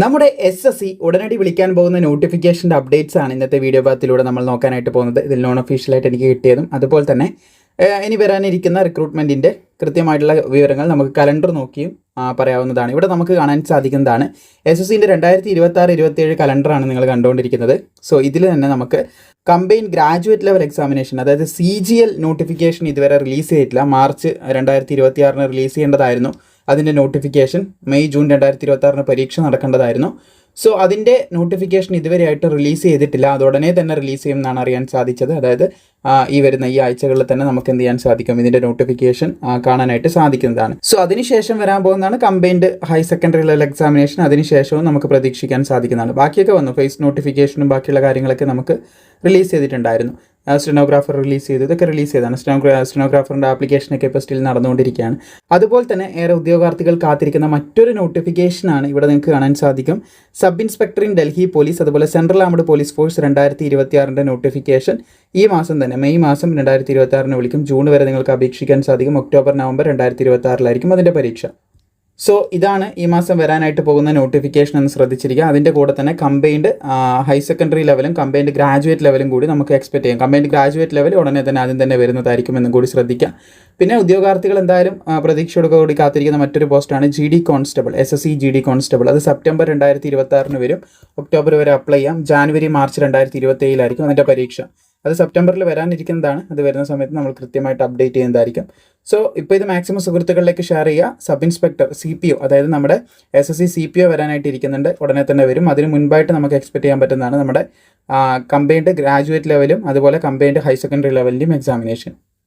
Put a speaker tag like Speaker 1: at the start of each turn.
Speaker 1: നമ്മുടെ SSC ഉടനടി വിളിക്കാൻ പോകുന്ന നോട്ടിഫിക്കേഷൻ്റെ അപ്ഡേറ്റ്സ് ആണ് ഇന്നത്തെ വീഡിയോ ഭാഗത്തിലൂടെ നമ്മൾ നോക്കാനായിട്ട് പോകുന്നത്. ഇതിൽ നോൺ ഒഫീഷ്യലായിട്ട് എനിക്ക് കിട്ടിയതും അതുപോലെ തന്നെ ഇനി വരാനിരിക്കുന്ന റിക്രൂട്ട്മെൻറ്റിൻ്റെ കൃത്യമായിട്ടുള്ള വിവരങ്ങൾ നമുക്ക് കലണ്ടർ നോക്കിയും പറയാവുന്നതാണ്. ഇവിടെ നമുക്ക് കാണാൻ സാധിക്കുന്നതാണ് SSCൻ്റെ 2026-27 കലണ്ടറാണ് നിങ്ങൾ കണ്ടുകൊണ്ടിരിക്കുന്നത്. സോ ഇതിൽ തന്നെ നമുക്ക് കമ്പൈൻ ഗ്രാജുവേറ്റ് ലെവൽ എക്സാമിനേഷൻ, അതായത് CGL നോട്ടിഫിക്കേഷൻ ഇതുവരെ റിലീസ് ചെയ്തിട്ടില്ല. മാർച്ച് 2026 റിലീസ് ചെയ്യേണ്ടതായിരുന്നു. അതിൻ്റെ നോട്ടിഫിക്കേഷൻ മെയ് ജൂൺ 2026 പരീക്ഷ നടക്കേണ്ടതായിരുന്നു. സോ അതിൻ്റെ നോട്ടിഫിക്കേഷൻ ഇതുവരെയായിട്ട് റിലീസ് ചെയ്തിട്ടില്ല. അതുടനെ തന്നെ റിലീസ് ചെയ്യുമെന്നാണ് അറിയാൻ സാധിച്ചത്. അതായത് ഈ ആഴ്ചകളിൽ തന്നെ നമുക്ക് എന്ത് ചെയ്യാൻ സാധിക്കും, ഇതിൻ്റെ നോട്ടിഫിക്കേഷൻ കാണാനായിട്ട് സാധിക്കുന്നതാണ്. സോ അതിനുശേഷം വരാൻ പോകുന്നതാണ് combined higher secondary level examination. അതിനുശേഷവും നമുക്ക് പ്രതീക്ഷിക്കാൻ സാധിക്കുന്നതാണ്. ബാക്കിയൊക്കെ വന്നു, ഫേസ് നോട്ടിഫിക്കേഷനും ബാക്കിയുള്ള കാര്യങ്ങളൊക്കെ നമുക്ക് റിലീസ് ചെയ്തിട്ടുണ്ടായിരുന്നു. സ്റ്റെനോഗ്രാഫർ റിലീസ് ചെയ്തു, ഇതൊക്കെ റിലീസ് ചെയ്താണ്. സ്റ്റെനോഗ്രാഫറിൻ്റെ ആപ്ലിക്കേഷനൊക്കെ ഇപ്പോൾ സ്റ്റിൽ നടന്നുകൊണ്ടിരിക്കുകയാണ്. അതുപോലെ തന്നെ ഏറെ ഉദ്യോഗാർത്ഥികൾ കാത്തിരിക്കുന്ന മറ്റൊരു നോട്ടിഫിക്കേഷനാണ് ഇവിടെ നിങ്ങൾക്ക് കാണാൻ സാധിക്കും. Sub inspector in Delhi police, അതുപോലെ central armed police force 2026 notification ഈ മാസം തന്നെ മെയ് മാസം 2026 വിളിക്കും. ജൂൺ വരെ നിങ്ങൾക്ക് അപേക്ഷിക്കാൻ സാധിക്കും. ഒക്ടോബർ നവംബർ 2026 അതിൻ്റെ പരീക്ഷ. സോ ഇതാണ് ഈ മാസം വരാനായിട്ട് പോകുന്ന നോട്ടിഫിക്കേഷൻ എന്ന് ശ്രദ്ധിച്ചിരിക്കുക. അതിൻ്റെ കൂടെ തന്നെ കമ്പൈൻഡ് ഹയർ സെക്കൻഡറി ലെവലും കമ്പൈൻഡ് ഗ്രാജുവേറ്റ് ലെവലും കൂടി നമുക്ക് എക്സ്പെക്ട് ചെയ്യാം. കമ്പൈൻഡ് ഗ്രാജുവേറ്റ് ലെവൽ ഉടനെ തന്നെ ആദ്യം തന്നെ വരുന്നതായിരിക്കും എന്നും കൂടി ശ്രദ്ധിക്കാം. പിന്നെ ഉദ്യോഗാർത്ഥികൾ എന്തായാലും പ്രതീക്ഷയോടുകൂടി കാത്തിരിക്കുന്ന മറ്റൊരു പോസ്റ്റാണ് GD constable, SSC GD constable. അത് സെപ്റ്റംബർ 2026 വരും. ഒക്ടോബർ വരെ അപ്ലൈ ചെയ്യാം. ജാനുവരി മാർച്ച് 2027 അതിൻ്റെ പരീക്ഷ. അത് സെപ്റ്റംബറിൽ വരാനിരിക്കുന്നതാണ്. അത് വരുന്ന സമയത്ത് നമ്മൾ കൃത്യമായിട്ട് അപ്ഡേറ്റ് ചെയ്യുന്നതായിരിക്കും. സോ ഇപ്പോൾ ഇത് മാക്സിമം സുഹൃത്തുക്കളിലേക്ക് ഷെയർ ചെയ്യുക. സബ് ഇൻസ്പെക്ടർ CPO, അതായത് നമ്മുടെ SSC CPO വരാനായിട്ട് ഇരിക്കുന്നുണ്ട്. ഉടനെ തന്നെ വരും. അതിന് മുൻപായിട്ട് നമുക്ക് എക്സ്പെക്ട് ചെയ്യാൻ പറ്റുന്നതാണ് നമ്മുടെ കമ്പൈൻഡ് ഗ്രാജുവേറ്റ് ലെവലും അതുപോലെ കമ്പൈൻഡ് ഹയർ സെക്കൻഡറി ലെവലിൻ്റെയും എക്സാമിനേഷൻ.